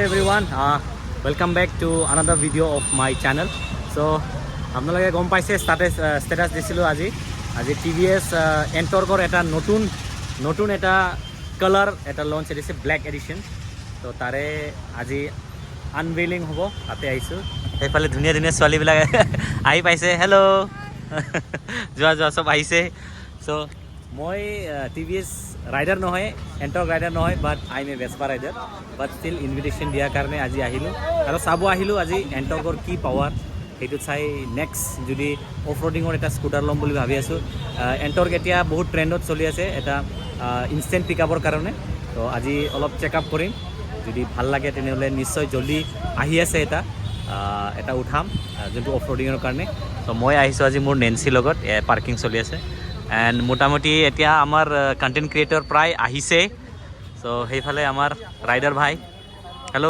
everyone, welcome back to another video of my channel. So আপোনালোকে গম পাইছে status দিছিলোঁ আজি TVS এণ্টৰ্কৰ এটা নতুন এটা কালাৰ এটা লঞ্চ দিছে ব্লেক এডিশ্যন। তো তাৰে আজি আনভেইলিং হ'ব, তাতে আহিছোঁ। সেইফালে ধুনীয়া ধুনীয়া ছোৱালীবিলাক আহি পাইছে। হেল্ল' যোৱা চব আহিছে। চ' মই TVS ৰাইডাৰ নহয়, এণ্টৰ্ক ৰাইডাৰ নহয়, but I am a Vespa rider. But still invitation দিয়াৰ কাৰণে আজি আহিলোঁ আৰু চাব আহিলোঁ আজি এণ্টৰ্কৰ কি পাৱাৰ সেইটো চাই নেক্সট যদি অফ ৰোডিঙৰ এটা স্কুটাৰ ল'ম বুলি ভাবি আছোঁ। এণ্টৰ্ক এতিয়া বহুত ট্ৰেণ্ডত চলি আছে এটা ইনষ্টেণ্ট পিকআপৰ কাৰণে। তো আজি অলপ চেকআপ কৰিম, যদি ভাল লাগে তেনেহ'লে নিশ্চয় জল্দি আহি আছে এটা উঠাম যোনটো অফ ৰোডিঙৰ কাৰণে। তো মই আহিছোঁ আজি মোৰ নেন্সিৰ লগত, পাৰ্কিং চলি আছে। এণ্ড মোটামুটি এতিয়া আমাৰ কণ্টেণ্ট ক্ৰিয়েটৰ প্ৰায় আহিছে। চ' সেইফালে আমাৰ ৰাইডাৰ ভাই